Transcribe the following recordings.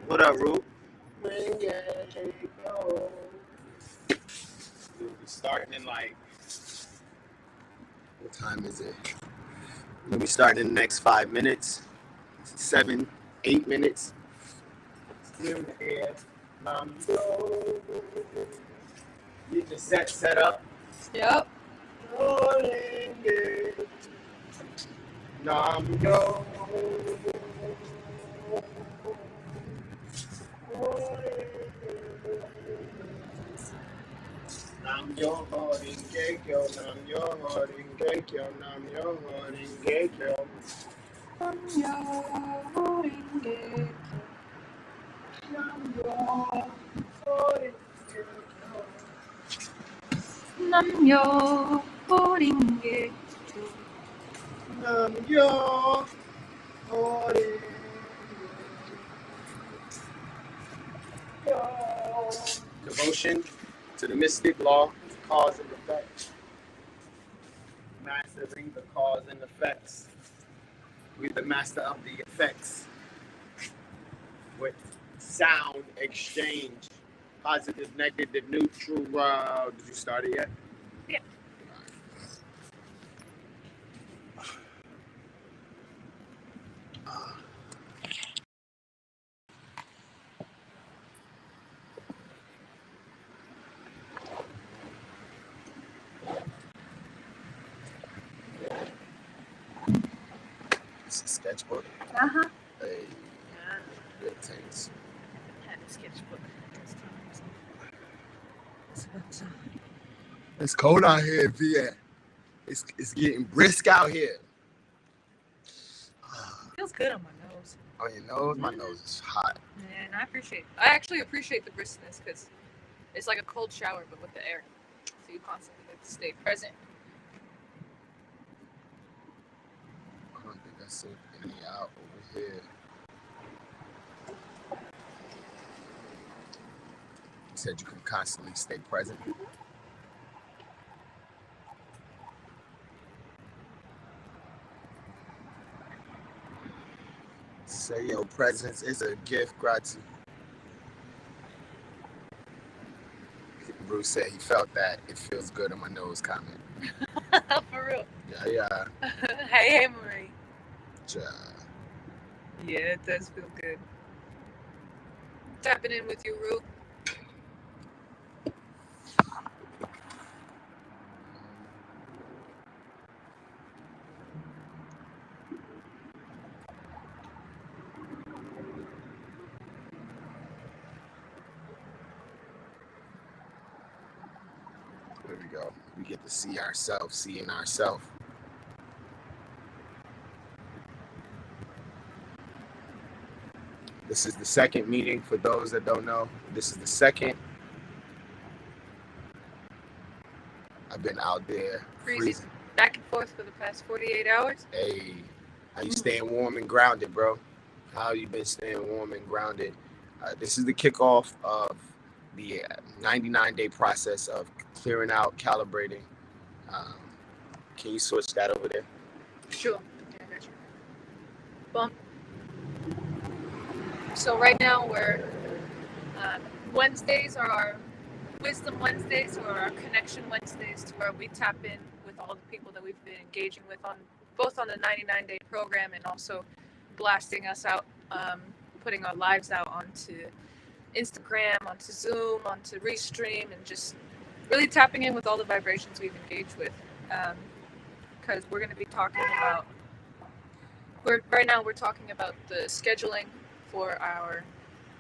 What up, Rue? We'll be starting in like, what time is it? We'll be starting in the next 5 minutes, 7, 8 minutes. Get your set up. Yep. Devotion to the mystic law, cause and effect. Mastering the cause and effects. We're the master of the effects. With sound exchange, positive, negative, neutral. Did you start it yet? Yeah. It's a sketchbook. Uh-huh. Hey, Yeah. good things. I had a sketchbook. It's cold out here, VA. It's getting brisk out here. Feels good on my nose. On your nose? My nose is hot. Yeah, and I actually appreciate the briskness because it's like a cold shower but with the air. So you constantly have to stay present. I don't think I said any out over here. You said you can constantly stay present. Say your presence is a gift, grazie. Bruce said he felt that it feels good on my nose comment. For real. Yeah. Hey, Marie. Ja. Yeah, it does feel good. Tapping in with you, Rue. There we go. We get to see ourselves, seeing ourselves. This is the second meeting for those that don't know. This is the second. I've been out there freezing. Back and forth for the past 48 hours. Hey, how you staying warm and grounded, bro? How you been staying warm and grounded? This is the kickoff of the 99-day process of clearing out, calibrating. Can you switch that over there? Sure. Yeah, I got you. Bump. So right now we're Wednesdays are our Wisdom Wednesdays or our Connection Wednesdays, to where we tap in with all the people that we've been engaging with on both on the 99-day program and also blasting us out, putting our lives out onto Instagram, onto Zoom, onto Restream, and just really tapping in with all the vibrations we've engaged with. Because we're going to be talking about, right now we're talking about the scheduling for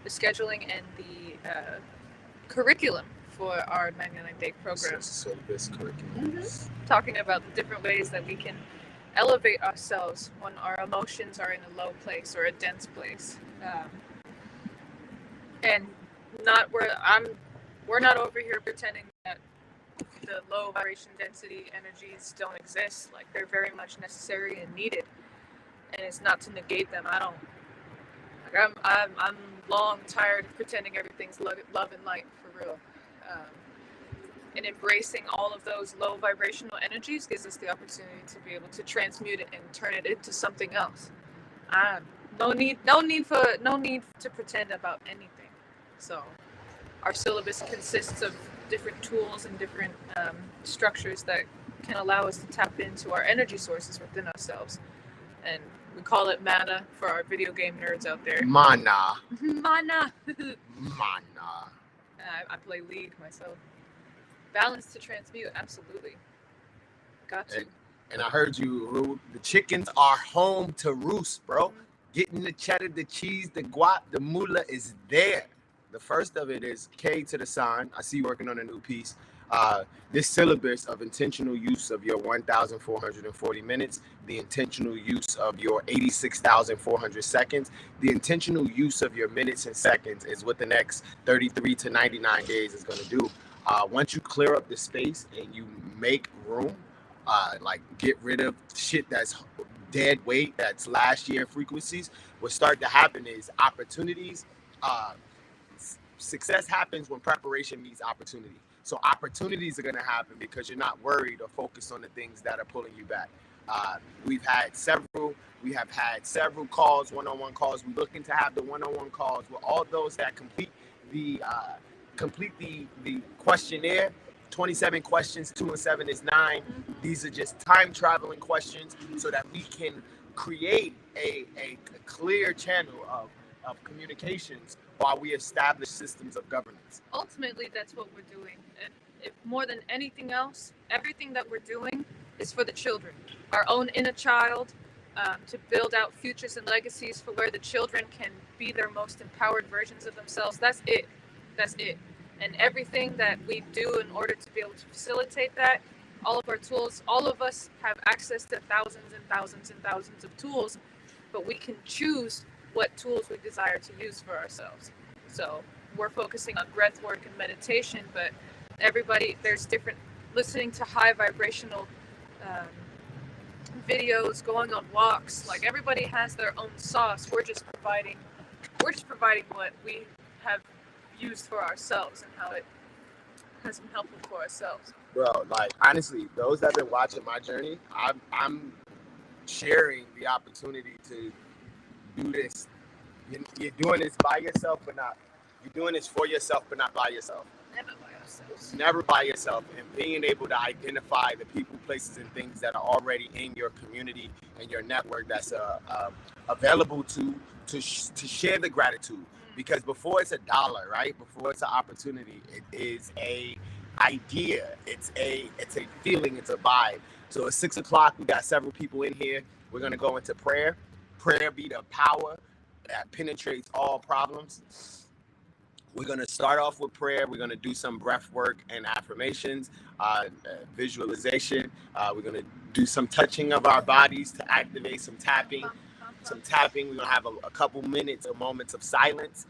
the scheduling and the curriculum for our 99-day program. So this curriculum. Talking about the different ways that we can elevate ourselves when our emotions are in a low place or a dense place. And not where I'm we're not over here pretending that the low vibration density energies don't exist. Like, they're very much necessary and needed, and it's not to negate them. I don't. Like, I'm long tired of pretending everything's love and light, for real. And embracing all of those low vibrational energies gives us the opportunity to be able to transmute it and turn it into something else. No need to pretend about anything. So our syllabus consists of different tools and different structures that can allow us to tap into our energy sources within ourselves. And we call it mana for our video game nerds out there. Mana. Mana. Mana. I play League myself. Balance to transmute, absolutely. Got you. And I heard you, the chickens are home to roost, bro. Getting the cheddar, the cheese, the guap, the moolah is there. The first of it is K to the sign. I see you working on a new piece. This syllabus of intentional use of your 1,440 minutes, the intentional use of your 86,400 seconds, the intentional use of your minutes and seconds is what the next 33 to 99 days is going to do. Once you clear up the space and you make room, like get rid of shit that's dead weight, that's last year frequencies, what start to happen is opportunities. Success happens when preparation meets opportunity. So opportunities are going to happen because you're not worried or focused on the things that are pulling you back. We have had several calls, one-on-one calls. We're looking to have the one-on-one calls with all those that complete the questionnaire. 27 questions, 2 and 7 is 9. These are just time traveling questions so that we can create a clear channel of communications while we establish systems of governance. Ultimately, that's what we're doing. If more than anything else, everything that we're doing is for the children, our own inner child, to build out futures and legacies for where the children can be their most empowered versions of themselves. That's it. And everything that we do in order to be able to facilitate that, all of our tools, all of us have access to thousands and thousands and thousands of tools, but we can choose what tools we desire to use for ourselves. So we're focusing on breath work and meditation, but everybody, there's different, listening to high vibrational videos, going on walks, like everybody has their own sauce. We're just providing what we have used for ourselves and how it has been helpful for ourselves. Bro, like honestly, those that have been watching my journey, I'm sharing the opportunity to do this. You're doing this by yourself, but not. You're doing this for yourself, but not by yourself. Never by ourselves. Never by yourself. And being able to identify the people, places, and things that are already in your community and your network that's available to share the gratitude. Because before it's $1, right? Before it's an opportunity, it is a idea. It's a feeling. It's a vibe. So at 6 o'clock, we got several people in here. We're gonna go into prayer. Prayer be the power that penetrates all problems. We're gonna start off with prayer. We're gonna do some breath work and affirmations, visualization. We're gonna do some touching of our bodies to activate some tapping. We're gonna have a couple minutes or moments of silence,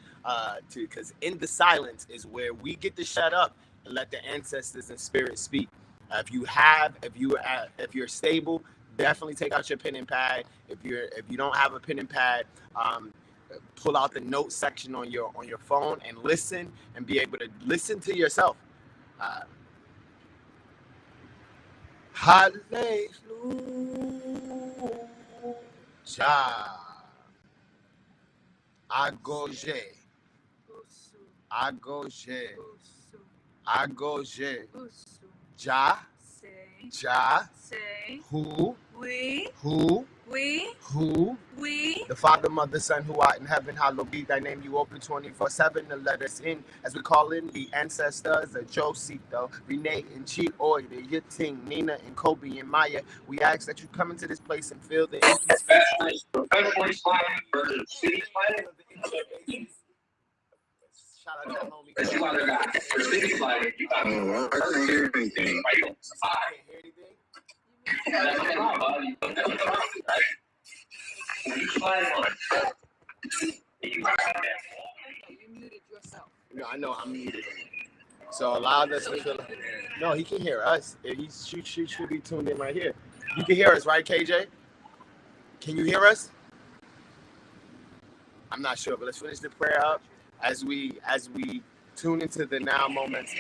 because in the silence is where we get to shut up and let the ancestors and spirits speak. If you're stable, definitely take out your pen and pad. If you don't have a pen and pad, pull out the notes section on your phone and listen and be able to listen to yourself. Hallelujah. Agoje. Ja. Who. We. The Father, Mother, Son, who art in heaven, hallowed be thy name. You open 24/7 to let us in as we call in the ancestors of Josito, Renee, and Chi, Oida, Yating, Nina, and Kobe, and Maya. We ask that you come into this place and fill the empty space. Shout out to that homie. I don't hear anything. You muted yourself. No, I know I'm muted. So allowed us to feel. No, he can hear us. He should be tuned in right here. You can hear us, right, KJ? Can you hear us? I'm not sure, but let's finish the prayer up as we tune into the now moments.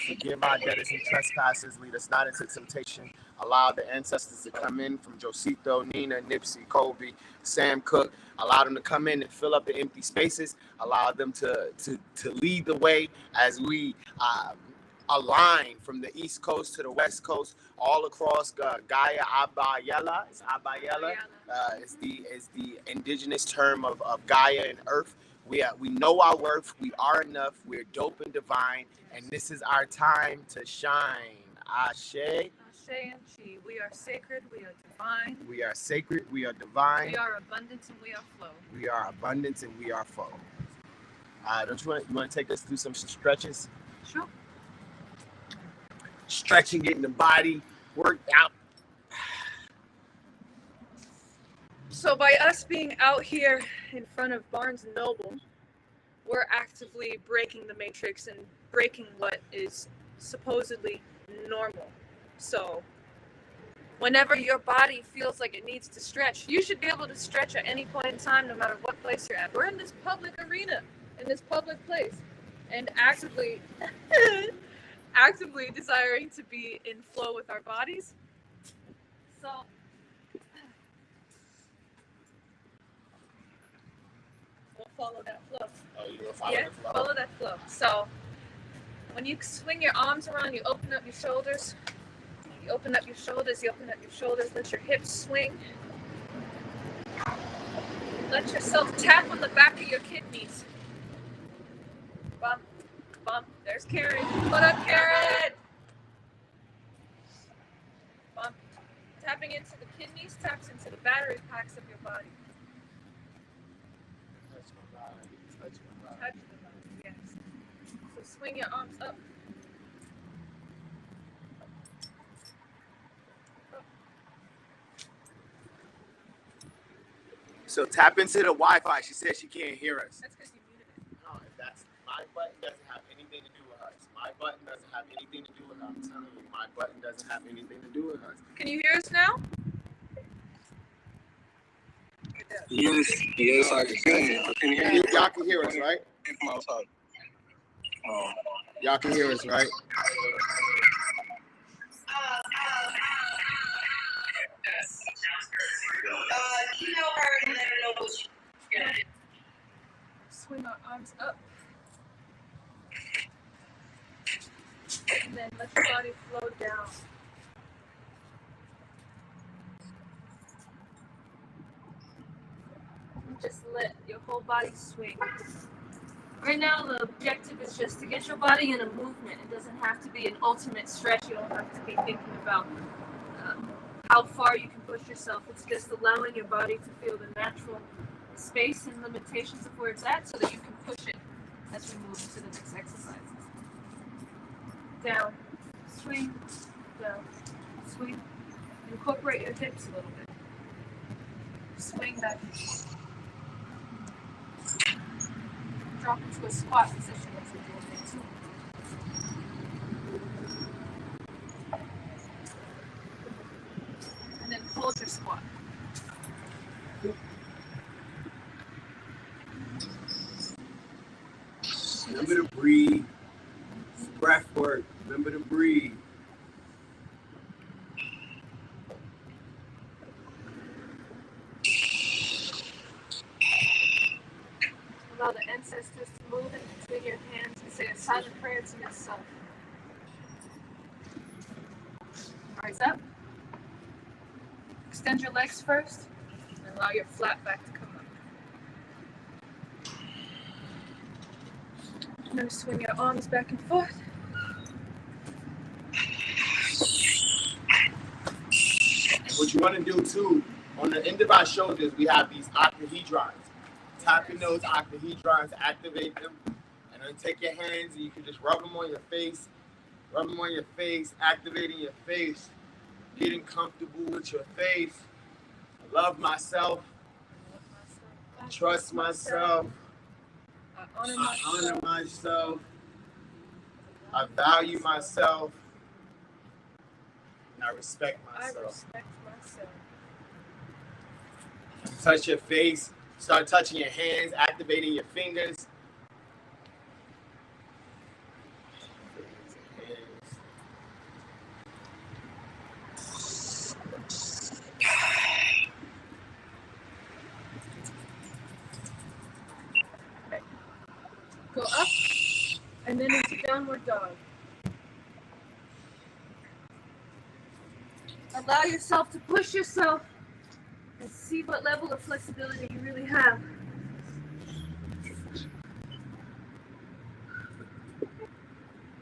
Forgive our debtors and trespasses. Lead us not into temptation. Allow the ancestors to come in from Josito, Nina, Nipsey, Kobe, Sam Cooke. Allow them to come in and fill up the empty spaces. Allow them to lead the way as we align from the East Coast to the West Coast, all across Gaia Abayela. It's Abayela. Is the indigenous term of Gaia and Earth. We know our worth. We are enough. We're dope and divine, and this is our time to shine. Ashe. Ashe and Chi. We are sacred. We are divine. We are sacred. We are divine. We are abundance and we are flow. We are abundance and we are flow. Don't you want to take us through some stretches? Sure. Stretching, getting the body worked out. So by us being out here in front of Barnes & Noble, we're actively breaking the matrix and breaking what is supposedly normal. So whenever your body feels like it needs to stretch, you should be able to stretch at any point in time, no matter what place you're at. We're in this public arena, in this public place, and actively desiring to be in flow with our bodies. So we'll follow that flow. Oh, you will follow the flow? Follow that flow. So when you swing your arms around, you open up your shoulders. You open up your shoulders, let your hips swing. Let yourself tap on the back of your kidneys. Bump, bump. There's Karen. What up, Karen? Bump. Tapping into the kidneys taps into the battery packs of your body. Touch the body, yes. So swing your arms up. So tap into the Wi-Fi. She said she can't hear us. That's because you muted it. No, that's my button doesn't have anything to do with us. My button doesn't have anything to do with us. I'm telling you, my button doesn't have anything to do with us. Can you hear us now? Yes, I can hear you. Y'all can hear us, right? Y'all can hear us, right? Email her and let her know what she got. Swing our arms up. And then let your body flow down. And just let your whole body swing. Right now, the objective is just to get your body in a movement. It doesn't have to be an ultimate stretch. You don't have to be thinking about how far you can push yourself. It's just allowing your body to feel the natural space and limitations of where it's at so that you can push it as we move to the next exercise. Down, swing, down, swing. Incorporate your hips a little bit. Swing back. Drop into a squat position as we do it too. And then hold your squat. Remember to breathe. Breath work. Remember to breathe. Allow the ancestors to move in between your hands and say a silent prayer to yourself. Rise up. Extend your legs first and allow your flat back to come up. Now swing your arms back and forth. And what you want to do too, on the end of our shoulders, we have these octahedrons. Tap in those octahedrons, activate them, and then take your hands and you can just rub them on your face. Rub them on your face, activating your face, getting comfortable with your face. I love myself. I trust myself. I honor myself. I value myself. And I respect myself. I respect myself. Touch your face. Start touching your hands, activating your fingers. Okay. Go up and then into downward dog. Allow yourself to push yourself and see what level of flexibility you really have.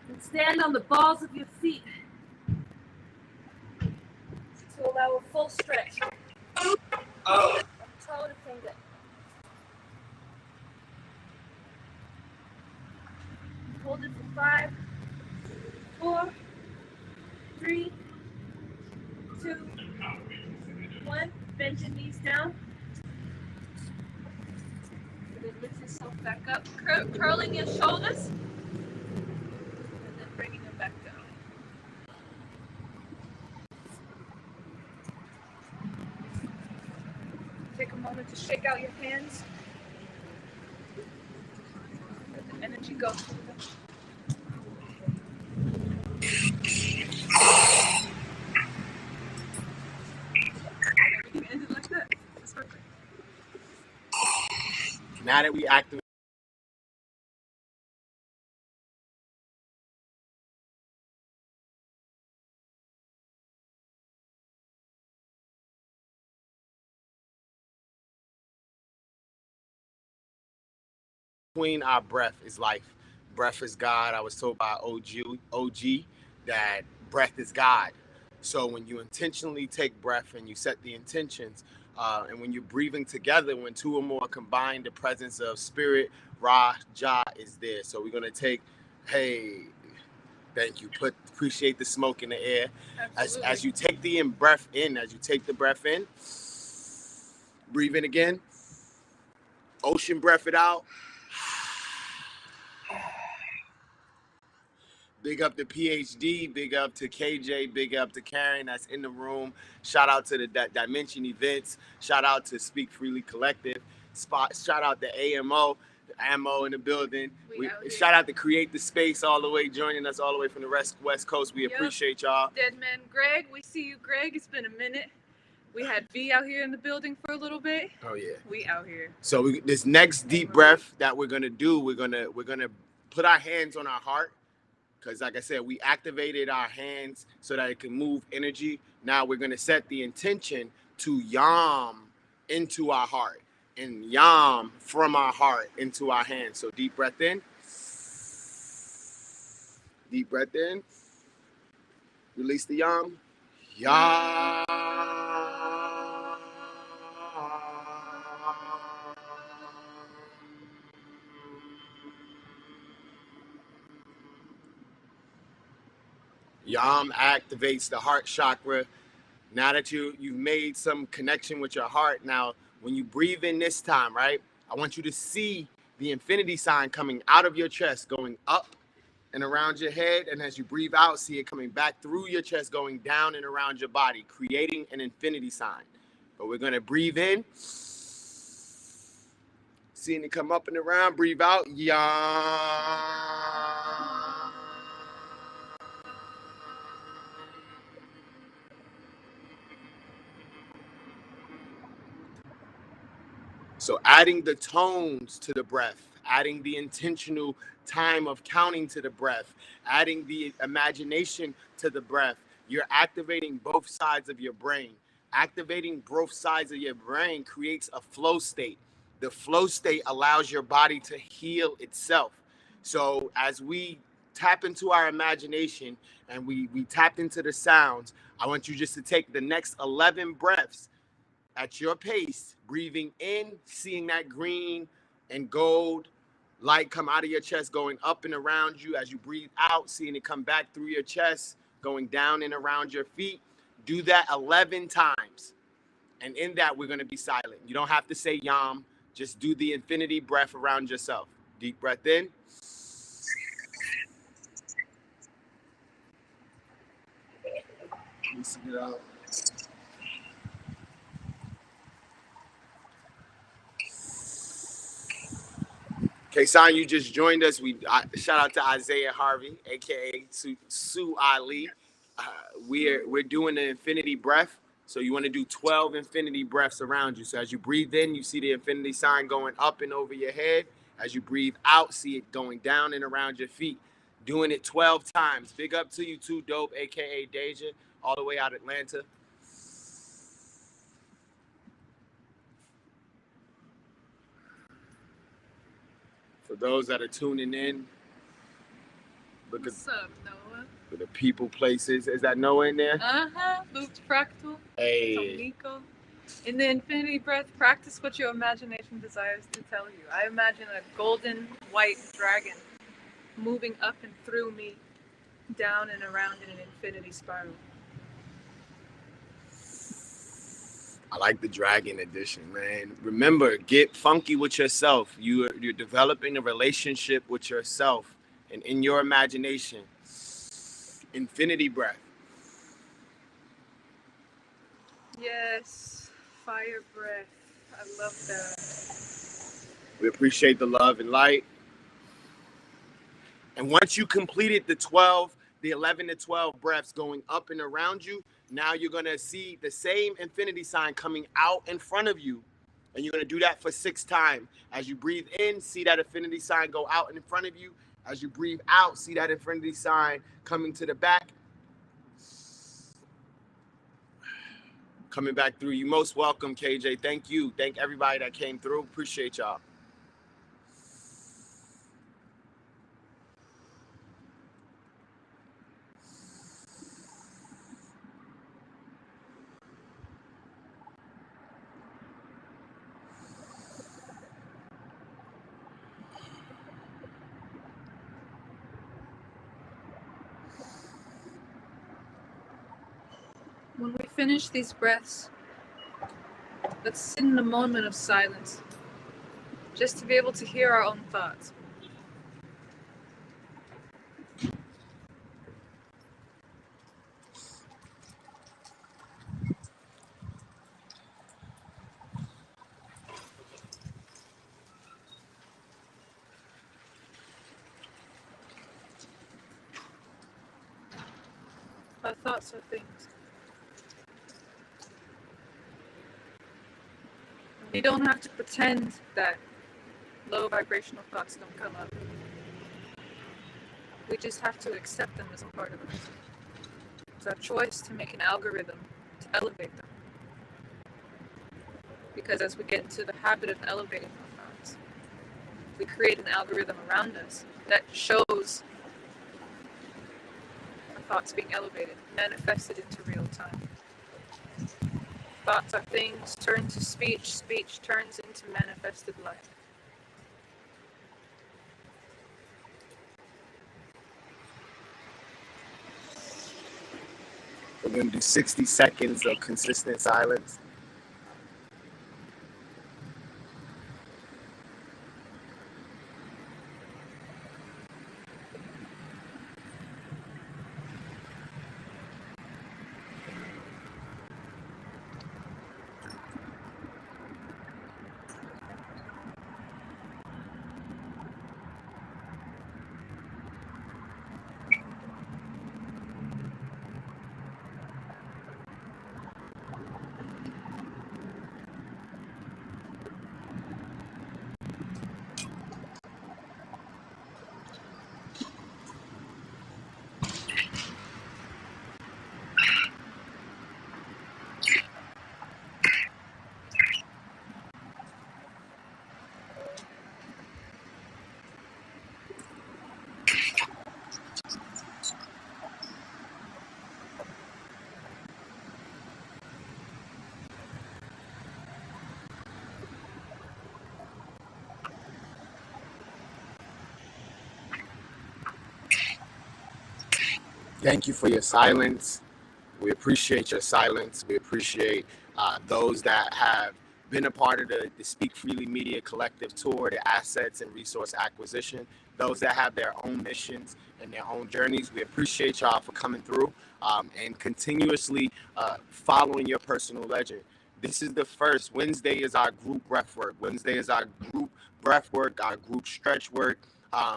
And stand on the balls of your feet to allow a full stretch. Oh. Toe to finger. Hold it for 5, 4, 3, 2, 1. Bend your knees down. And then lift yourself back up, curling your shoulders. And then bringing them back down. Take a moment to shake out your hands. Let the energy go through them. We can end it like that. That's perfect. Now that we activate between our breath is life. Breath is God. I was told by OG that breath is God. So when you intentionally take breath and you set the intentions, and when you're breathing together, when two or more combine, the presence of spirit, Ra, Jah is there. So we're gonna take, hey, thank you. Appreciate the smoke in the air. As you take the breath in, as you take the breath in, breathe in again. Ocean breath it out. Big up to PhD, big up to KJ, big up to Karen that's in the room. Shout out to the Dimension Events. Shout out to Speak Freely Collective. Shout out to AMO, the Ammo in the building. Shout out to Create the Space all the way, joining us all the way from the West Coast. We appreciate y'all. Dead Man Greg, we see you, Greg. It's been a minute. We had V out here in the building for a little bit. Oh yeah. We out here. So this next deep breath that we're gonna do, we're gonna put our hands on our heart. Because like I said, we activated our hands so that it can move energy. Now we're going to set the intention to yam into our heart and yam from our heart into our hands. So deep breath in. Deep breath in. Release the yam. Yam. Yam activates the heart chakra. Now that you've made some connection with your heart, now when you breathe in this time, right, I want you to see the infinity sign coming out of your chest, going up and around your head. And as you breathe out, see it coming back through your chest, going down and around your body, creating an infinity sign. But we're going to breathe in. Seeing it come up and around, breathe out. Yam. So adding the tones to the breath, adding the intentional time of counting to the breath, adding the imagination to the breath, you're activating both sides of your brain. Activating both sides of your brain creates a flow state. The flow state allows your body to heal itself. So as we tap into our imagination and we tap into the sounds, I want you just to take the next 11 breaths at your pace, breathing in, seeing that green and gold light come out of your chest, going up and around you. As you breathe out, seeing it come back through your chest, going down and around your feet. Do that 11 times. And in that, we're going to be silent. You don't have to say yam. Just do the infinity breath around yourself. Deep breath in. Loosen it up. Okay, Son, you just joined us. Shout out to Isaiah Harvey, aka Sue Ali. We're doing the infinity breath. So you want to do 12 infinity breaths around you. So as you breathe in, you see the infinity sign going up and over your head. As you breathe out, see it going down and around your feet. Doing it 12 times. Big up to you too, Dope, aka Deja, all the way out Atlanta. For those that are tuning in, look What's up, Noah? at the people, places. Is that Noah in there? Looped Fractal. Hey. Nico. In the infinity breath, practice what your imagination desires to tell you. I imagine a golden white dragon moving up and through me, down and around in an infinity spiral. I like the dragon edition, man. Remember, get funky with yourself. You're developing a relationship with yourself and in your imagination. Infinity breath. Yes, fire breath. I love that. We appreciate the love and light. And once you completed the 11 to 12 breaths going up and around you, now you're going to see the same infinity sign coming out in front of you. And you're going to do that for 6 times. As you breathe in, see that infinity sign go out in front of you. As you breathe out, see that infinity sign coming to the back. Coming back through. You most welcome, KJ. Thank you. Thank everybody that came through. Appreciate y'all. When we finish these breaths, let's sit in a moment of silence, just to be able to hear our own thoughts. Our thoughts are things. You don't have to pretend that low vibrational thoughts don't come up. We just have to accept them as a part of us. It's our choice to make an algorithm to elevate them. Because as we get into the habit of elevating our thoughts, we create an algorithm around us that shows our thoughts being elevated, manifested into real time. Thoughts are things, turn to speech, speech turns into manifested life. We're going to do 60 seconds of consistent silence. Thank you for your silence. We appreciate your silence. We appreciate those that have been a part of the Speak Freely Media Collective tour, the assets and resource acquisition, those that have their own missions and their own journeys. We appreciate y'all for coming through and continuously following your personal legend. This is the first. Wednesday is our group breath work. Wednesday is our group breath work, our group stretch work.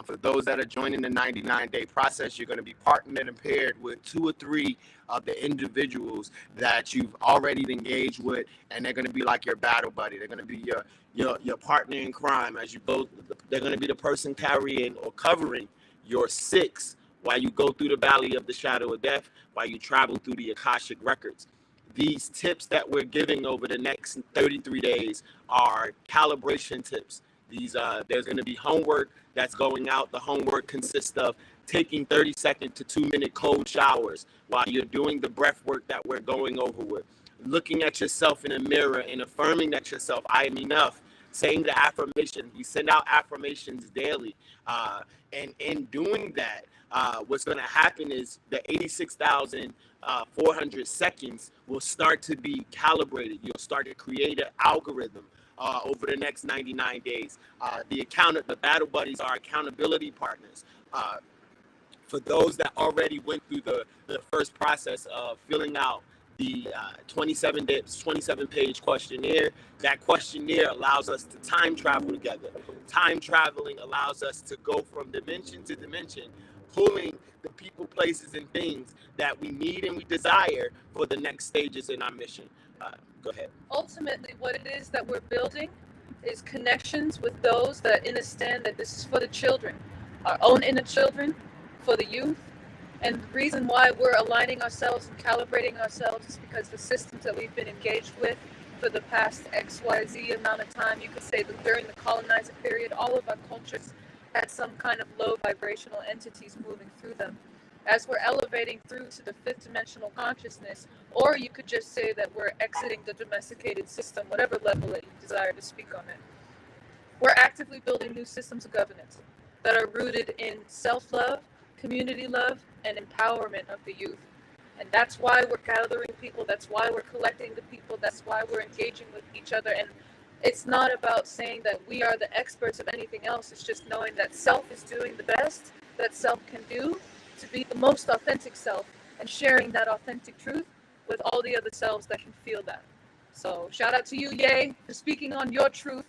For those that are joining the 99-day process, you're going to be partnered and paired with 2 or 3 of the individuals that you've already engaged with, and they're going to be like your battle buddy. They're going to be your partner in crime as you go. They're going to be the person carrying or covering your 6 while you go through the valley of the shadow of death, while you travel through the Akashic records. These tips that we're giving over the next 33 days are calibration tips. There's going to be homework that's going out. The homework consists of taking 30-second to 2-minute cold showers while you're doing the breath work that we're going over with. Looking at yourself in a mirror and affirming that yourself, I am enough. Saying the affirmation. We send out affirmations daily. And in doing that, what's going to happen is the 86,400 seconds will start to be calibrated. You'll start to create an algorithm over the next 99 days. The battle buddies are accountability partners. For those that already went through the first process of filling out the 27-page questionnaire, that questionnaire allows us to time travel together. Time traveling allows us to go from dimension to dimension, pulling the people, places, and things that we need and we desire for the next stages in our mission. Go ahead. Ultimately, what it is that we're building is connections with those that understand that this is for the children, our own inner children, for the youth. And the reason why we're aligning ourselves and calibrating ourselves is because the systems that we've been engaged with for the past XYZ amount of time, you could say that during the colonizer period, all of our cultures had some kind of low vibrational entities moving through them. As we're elevating through to the 5th dimensional consciousness, or you could just say that we're exiting the domesticated system, whatever level that you desire to speak on it. We're actively building new systems of governance that are rooted in self-love, community love, and empowerment of the youth. And that's why we're gathering people, that's why we're collecting the people, that's why we're engaging with each other. And it's not about saying that we are the experts of anything else, it's just knowing that self is doing the best that self can do to be the most authentic self, and sharing that authentic truth with all the other selves that can feel that. So shout out to you, Ye, for speaking on your truth.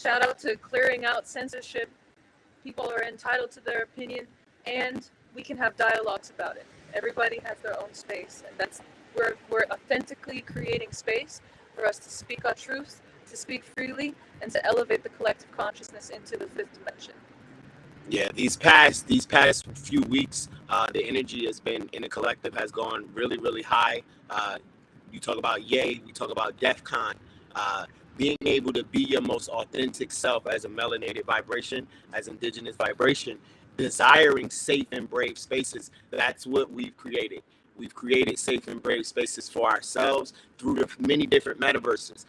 Shout out to clearing out censorship. People are entitled to their opinion, and we can have dialogues about it. Everybody has their own space, and that's we're authentically creating space for us to speak our truths, to speak freely, and to elevate the collective consciousness into the 5th dimension. Yeah, these past few weeks, the energy has been in the collective has gone really, really high. You talk about Yay, we talk about DEF CON. Being able to be your most authentic self as a melanated vibration, as indigenous vibration, desiring safe and brave spaces. That's what we've created. We've created safe and brave spaces for ourselves through the many different metaverses.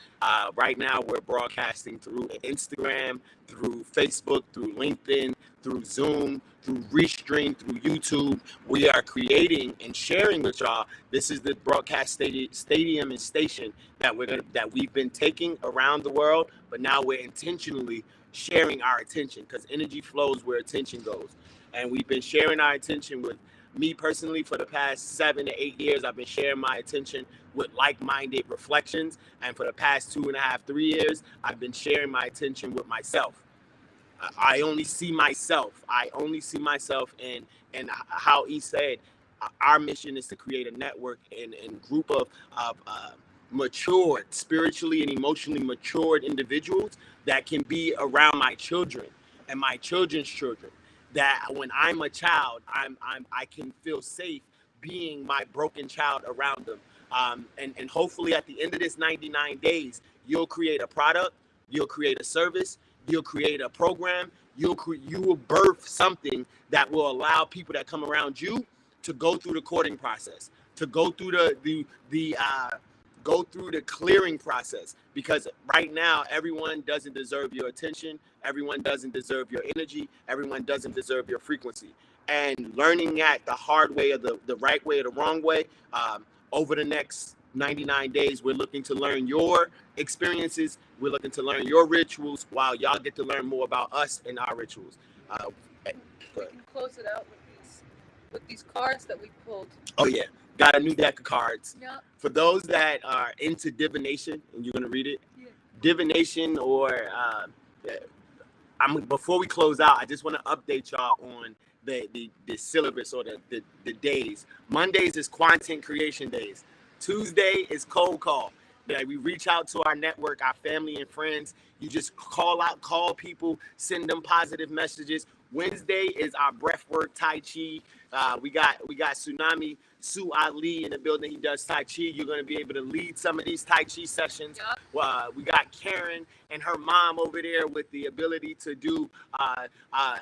Right now, we're broadcasting through Instagram, through Facebook, through LinkedIn, through Zoom, through Restream, through YouTube. We are creating and sharing with y'all. This is the broadcast stadium and station that we've been taking around the world, but now we're intentionally sharing our attention, because energy flows where attention goes. And we've been sharing our attention with me personally for the past 7 to 8 years. I've been sharing my attention with like-minded reflections. And for the past 2.5, 3 years, I've been sharing my attention with myself. I only see myself. And how he said, our mission is to create a network and group of matured, spiritually and emotionally matured individuals that can be around my children and my children's children. That when I'm a child, I can feel safe being my broken child around them. And hopefully at the end of this 99 days, you'll create a product, you'll create a service, you'll create a program, you will birth something that will allow people that come around you to go through the courting process, to go through the clearing process, because right now everyone doesn't deserve your attention, everyone doesn't deserve your energy, everyone doesn't deserve your frequency. And learning at the hard way or the right way or the wrong way over the next 99 days. We're looking to learn your experiences. We're looking to learn your rituals while y'all get to learn more about us and our rituals. We can close it out with these cards that we pulled. Oh yeah, got a new deck of cards. Yeah. For those that are into divination, and you're gonna read it, Yeah. divination or before we close out, I just want to update y'all on the syllabus or the days. Mondays is content creation days. Tuesday is cold call. That we reach out to our network, our family and friends. You just call people, send them positive messages. Wednesday is our breath work, Tai Chi. We got Tsunami Su Ali in the building. He does Tai Chi. You're going to be able to lead some of these Tai Chi sessions. Yep. We got Karen and her mom over there with the ability to do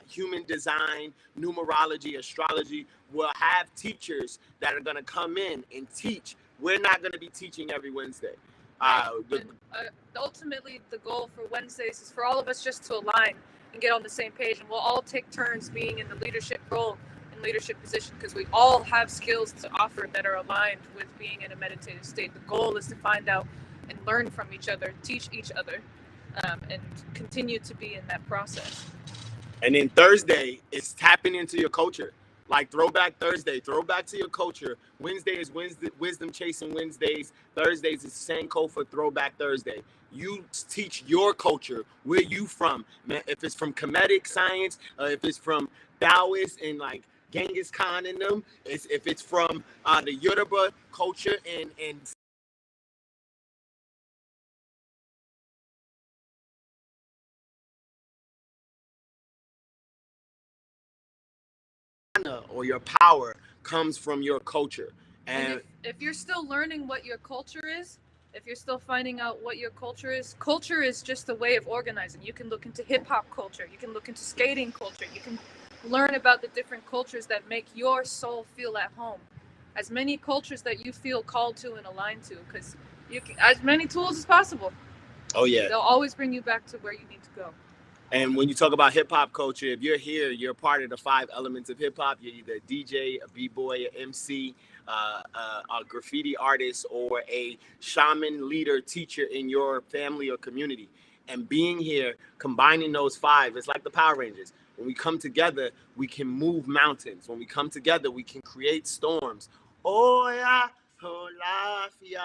human design, numerology, astrology. We'll have teachers that are going to come in and teach. We're not going to be teaching every Wednesday. Ultimately, the goal for Wednesdays is for all of us just to align and get on the same page, and we'll all take turns being in the leadership role and leadership position, because we all have skills to offer that are aligned with being in a meditative state. The goal is to find out and learn from each other, teach each other, and continue to be in that process. And then Thursday is tapping into your culture. Like Throwback Thursday, throwback to your culture. Wednesday is Wisdom Chasing Wednesdays. Thursdays is Sanko for Throwback Thursday. You teach your culture. Where you from? Man, if it's from Kemetic science, if it's from Taoist and like Genghis Khan and them, if it's from the Yoruba culture and or your power comes from your culture. And if you're still learning what your culture is, if you're still finding out what your culture is just a way of organizing. You can look into hip-hop culture. You can look into skating culture. You can learn about the different cultures that make your soul feel at home. As many cultures that you feel called to and aligned to, because you can, as many tools as possible. Oh yeah. They'll always bring you back to where you need to go. And when you talk about hip-hop culture, if you're here, you're part of the 5 elements of hip-hop. You're either a DJ, a b-boy, an MC, a graffiti artist, or a shaman, leader, teacher in your family or community. And being here, combining those 5, it's like the Power Rangers. When we come together, we can move mountains. When we come together, we can create storms. Oya, Olafia.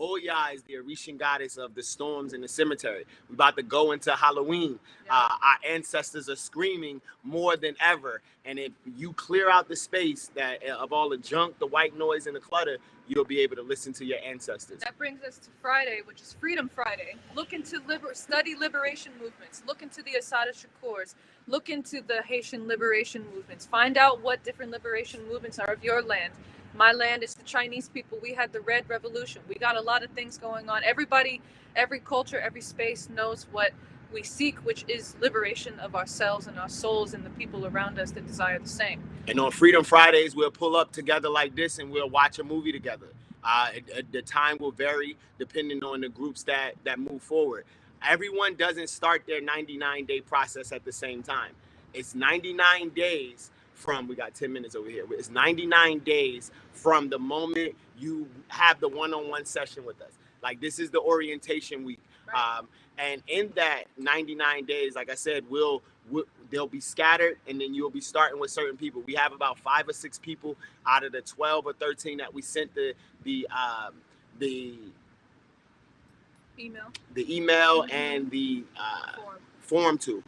Oya is the Orishan goddess of the storms in the cemetery. We're about to go into Halloween. Our ancestors are screaming more than ever. And if you clear out the space that of all the junk, the white noise, and the clutter, you'll be able to listen to your ancestors. That brings us to Friday, which is Freedom Friday. Look into study liberation movements. Look into the Assata Shakurs. Look into the Haitian liberation movements. Find out what different liberation movements are of your land. My land is the Chinese people. We had the Red Revolution. We got a lot of things going on. Everybody, every culture, every space knows what we seek, which is liberation of ourselves and our souls and the people around us that desire the same. And on Freedom Fridays, we'll pull up together like this and we'll watch a movie together. The time will vary depending on the groups that move forward. Everyone doesn't start their 99-day process at the same time. It's 99 days from, we got 10 minutes over here. It's 99 days from the moment you have the one-on-one session with us. Like, this is the orientation week. Right. And in that 99 days, like I said, they'll be scattered, and then you'll be starting with certain people. We have about 5 or 6 people out of the 12 or 13 that we sent the email and the form to.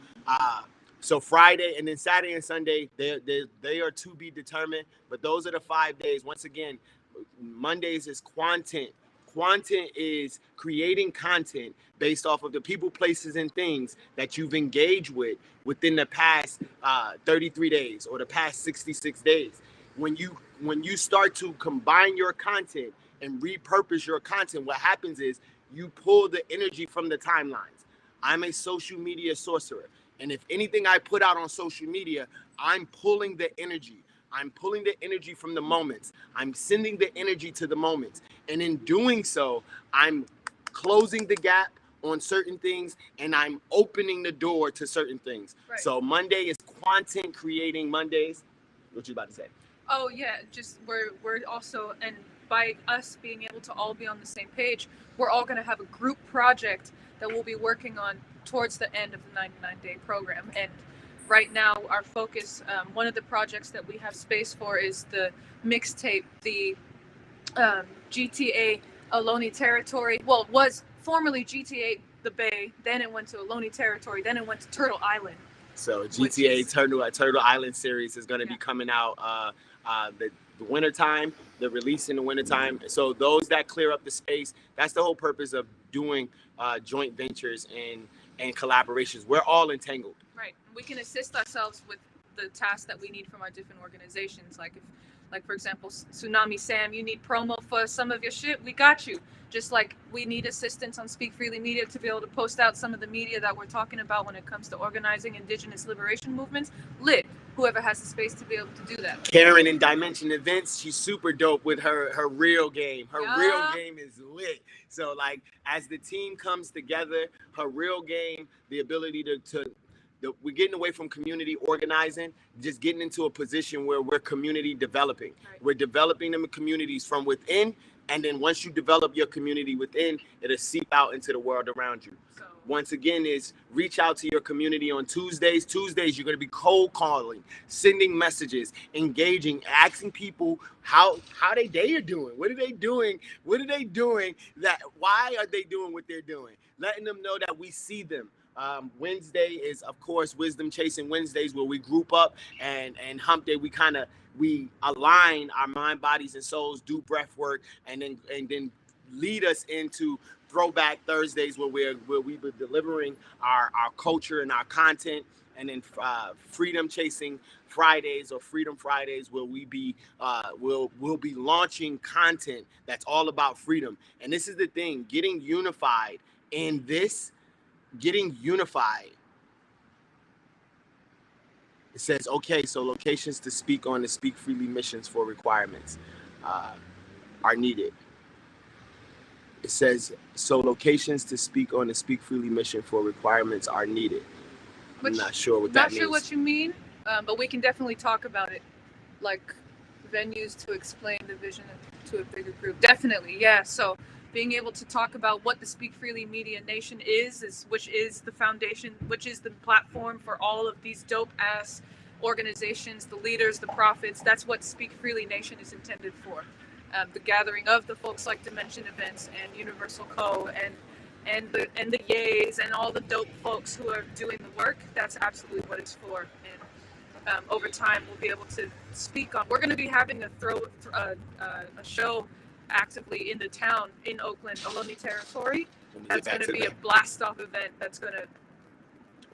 So Friday and then Saturday and Sunday, they are to be determined. But those are the 5 days. Once again, Mondays is content. Content is creating content based off of the people, places, and things that you've engaged with within the past 33 days or the past 66 days. When you start to combine your content and repurpose your content, what happens is you pull the energy from the timelines. I'm a social media sorcerer. And if anything I put out on social media, I'm pulling the energy. I'm pulling the energy from the moments. I'm sending the energy to the moments. And in doing so, I'm closing the gap on certain things and I'm opening the door to certain things. Right. So Monday is content creating Mondays. What you about to say? Oh yeah, just we're also, and by us being able to all be on the same page, we're all going to have a group project that we'll be working on towards the end of the 99-day program. And right now, our focus, one of the projects that we have space for is the mixtape, the GTA Ohlone territory. Well, it was formerly GTA the Bay, then it went to Ohlone territory, then it went to Turtle Island. So GTA Turtle Island series is going to be coming out the wintertime, the release in the wintertime. So those that clear up the space, that's the whole purpose of doing joint ventures and collaborations. We're all entangled. Right. We can assist ourselves with the tasks that we need from our different organizations. Like for example, Tsunami Sam, you need promo for some of your shit, we got you. Just like we need assistance on Speak Freely Media to be able to post out some of the media that we're talking about when it comes to organizing indigenous liberation movements. Lit, whoever has the space to be able to do that. Karen in Dimension Events, she's super dope with her real game. Her real game is lit. So like as the team comes together, her real game, the ability we're getting away from community organizing, just getting into a position where we're community developing. Right. We're developing them in communities from within, and then once you develop your community within, it'll seep out into the world around you. So, once again, is reach out to your community on Tuesdays. Tuesdays, you're going to be cold calling, sending messages, engaging, asking people how they day are doing. What are they doing? What are they doing? Why are they doing what they're doing? Letting them know that we see them. Wednesday is, of course, Wisdom Chasing Wednesdays, where we group up, and Hump Day we align our mind, bodies, and souls, do breath work, and then lead us into Throwback Thursdays, where we be delivering our culture and our content, and then Freedom Chasing Fridays or Freedom Fridays, where we'll be launching content that's all about freedom. And this is the thing, getting unified in this. Getting unified. It says, okay, so locations to speak on the Speak Freely missions for requirements are needed. It says, so locations to speak on the Speak Freely mission for requirements are needed. I'm not sure what that means. Not sure what you mean, but we can definitely talk about it, like venues to explain the vision to a bigger group. Definitely, yeah. So being able to talk about what the Speak Freely Media Nation is which is the foundation, which is the platform for all of these dope-ass organizations, the leaders, the prophets. That's what Speak Freely Nation is intended for. The gathering of the folks like Dimension Events and Universal Co. and the Yays and all the dope folks who are doing the work. That's absolutely what it's for. And over time, we'll be able to speak on. We're going to be having a show actively in the town in Oakland, Ohlone territory. That's going to be a blast-off event.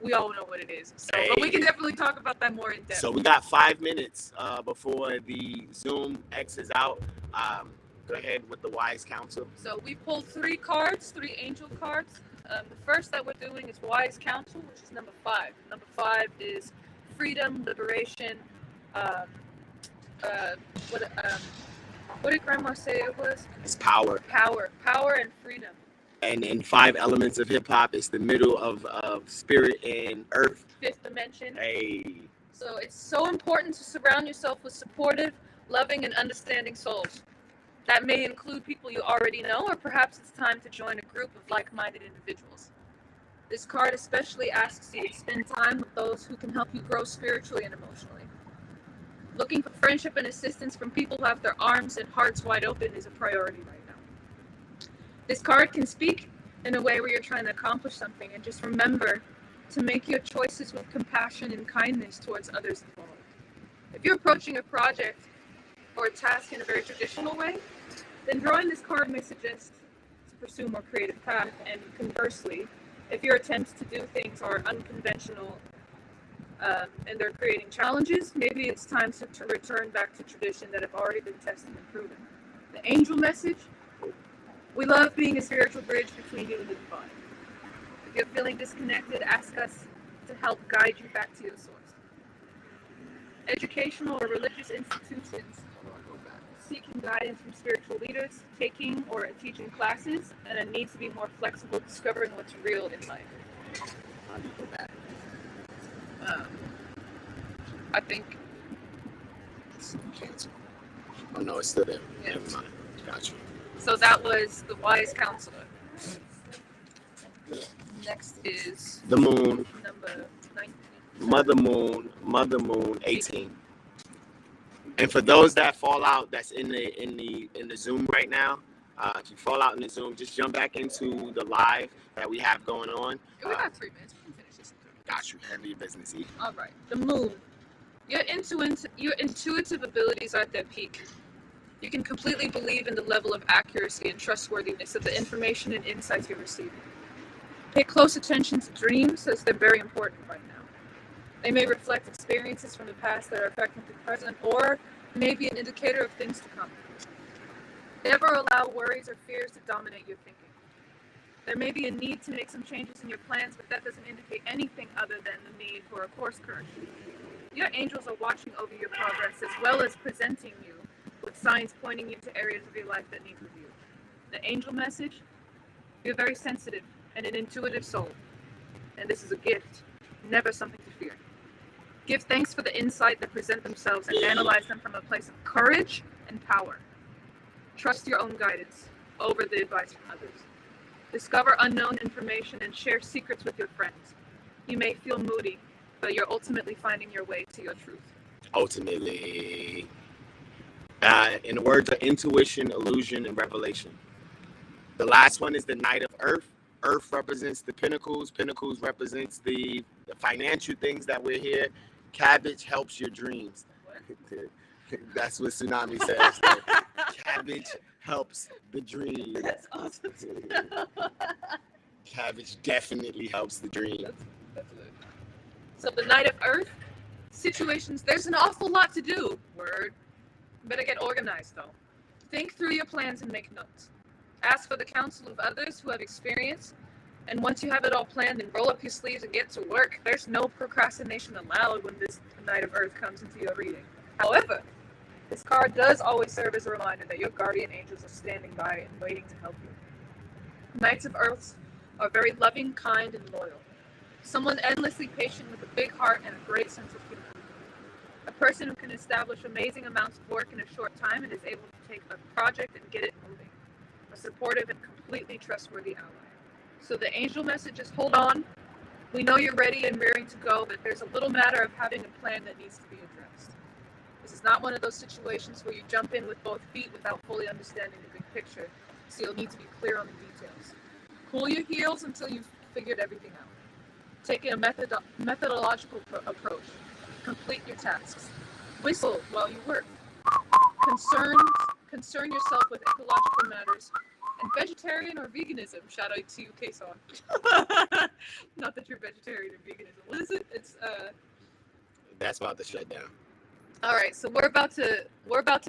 We all know what it is. So, but we can definitely talk about that more in depth. So we got 5 minutes before the Zoom X is out. Go ahead with the wise counsel. So we pulled 3 angel cards. The first that we're doing is wise counsel, which is number 5. Number 5 is freedom, liberation. What did Grandma say it was? It's power. Power and freedom. And 5 elements of hip hop is the middle of spirit and earth. 5th dimension. Hey. So it's so important to surround yourself with supportive, loving, and understanding souls. That may include people you already know, or perhaps it's time to join a group of like-minded individuals. This card especially asks you to spend time with those who can help you grow spiritually and emotionally. Looking for friendship and assistance from people who have their arms and hearts wide open is a priority right now. This card can speak in a way where you're trying to accomplish something, and just remember to make your choices with compassion and kindness towards others involved. If you're approaching a project or a task in a very traditional way, then drawing this card may suggest to pursue a more creative path, and conversely, if your attempts to do things are unconventional and they're creating challenges, maybe it's time to return back to tradition that have already been tested and proven. The angel message: we love being a spiritual bridge between you and the divine. If you're feeling disconnected, ask us to help guide you back to your source. Educational or religious institutions seeking guidance from spiritual leaders, taking or teaching classes, and a need to be more flexible, discovering what's real in life. I think Cancel. Oh no, it's still there. Yeah. Never mind. Gotcha. So that was the wise counselor. Next is The moon, number 19. Mother Moon, 18. And for those that fall out, that's in the Zoom right now. If you fall out in the Zoom, just jump back into the live that we have going on. We got 3 minutes. We can finish this in 3 minutes. Got you. Heavy business. All right. The moon. Your intuitive abilities are at their peak. You can completely believe in the level of accuracy and trustworthiness of the information and insights you're receiving. Pay close attention to dreams, as they're very important right now. They may reflect experiences from the past that are affecting the present, or may be an indicator of things to come. Never allow worries or fears to dominate your thinking. There may be a need to make some changes in your plans, but that doesn't indicate anything other than the need for a course correction. Your angels are watching over your progress, as well as presenting you with signs pointing you to areas of your life that need review. The angel message: you're very sensitive and an intuitive soul, and this is a gift, never something to fear. Give thanks for the insight that present themselves and analyze them from a place of courage and power. Trust your own guidance over the advice from others. Discover unknown information and share secrets with your friends. You may feel moody, but you're ultimately finding your way to your truth. Ultimately. In the words of intuition, illusion, and revelation. The last one is the Knight of Earth. Earth represents the pinnacles. Pinnacles represents the financial things that we're here. Cabbage helps your dreams. That's what Tsunami says. Cabbage helps the dream. That's awesome. Cabbage definitely helps the dream. That's good. So the Knight of Earth, situations, there's an awful lot to do. Word. Better get organized though. Think through your plans and make notes. Ask for the counsel of others who have experience. And once you have it all planned, then roll up your sleeves and get to work. There's no procrastination allowed when this Knight of Earth comes into your reading. However, this card does always serve as a reminder that your guardian angels are standing by and waiting to help you. Knights of Earth are very loving, kind, and loyal. Someone endlessly patient with a big heart and a great sense of humor. A person who can establish amazing amounts of work in a short time and is able to take a project and get it moving. A supportive and completely trustworthy ally. So the angel message is: hold on. We know you're ready and raring to go, but there's a little matter of having a plan that needs to be addressed. This is not one of those situations where you jump in with both feet without fully understanding the big picture, so you'll need to be clear on the details. Cool your heels until you've figured everything out. Take a methodological approach. Complete your tasks. Whistle while you work. Concern yourself with ecological matters and vegetarian or veganism. Shout out to you, Kason. Not that you're vegetarian or veganism. What is it? It's That's about to shut down. All right, so we're about to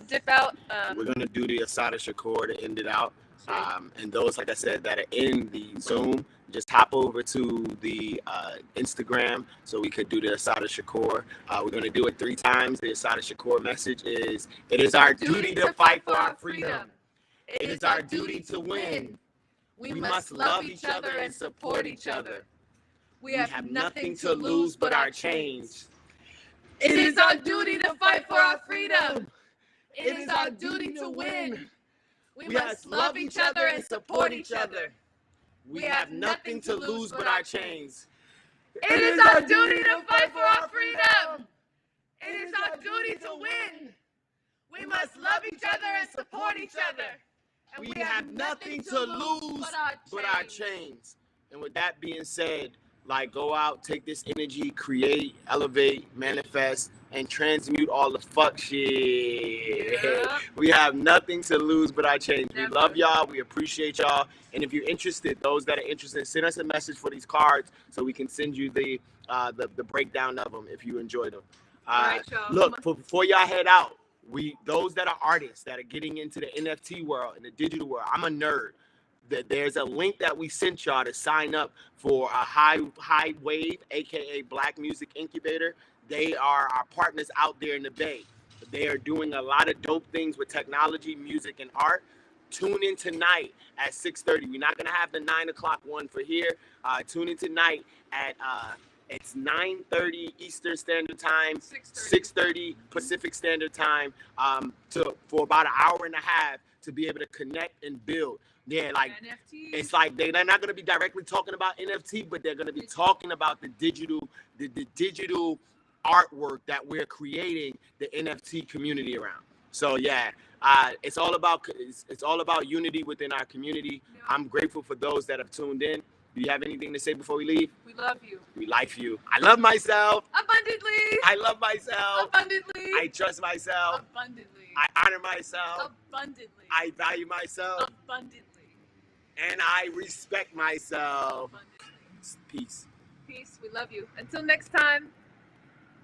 dip out. We're gonna do the Asada Shakur to end it out. And those, like I said, that are in the Zoom, just hop over to the Instagram so we could do the Asada Shakur. We're going to do it 3 times. The Asada Shakur message is: it is our duty to fight for our freedom. It is our duty to win. We must love each other and support each other. We have nothing to lose but our chains. It is our duty to fight for our freedom. It is our duty to win. We must love each other and support each other. We have nothing to lose but our chains. It is our duty to fight for our freedom. It is our duty to win. We must love each other and support each other. And we have nothing to lose but our chains. And with that being said, like, go out, take this energy, create, elevate, manifest, and transmute all the fuck shit. Yeah. We have nothing to lose but our chains. We love y'all. We appreciate y'all. And if you're interested, those that are interested, send us a message for these cards so we can send you the breakdown of them if you enjoy them. All right, look, before y'all head out, those that are artists that are getting into the NFT world and the digital world, I'm a nerd. There's a link that we sent y'all to sign up for a high wave, aka Black Music Incubator. They are our partners out there in the Bay. They are doing a lot of dope things with technology, music, and art. Tune in tonight at 6:30. We're not gonna have the 9 o'clock one for here. Tune in tonight at it's 9:30 Eastern Standard Time, 6:30 Pacific Standard Time, for about an hour and a half to be able to connect and build. Yeah, like NFTs. it's like they're not going to be directly talking about NFT, but they're going to be talking about the digital artwork that we're creating the NFT community around. So yeah, it's all about unity within our community. Yeah. I'm grateful for those that have tuned in. Do you have anything to say before we leave? We love you. We like you. I love myself. Abundantly. I love myself. Abundantly. I trust myself. Abundantly. I honor myself. Abundantly. I value myself. Abundantly. And I respect myself. Abundantly. Peace. Peace. We love you. Until next time.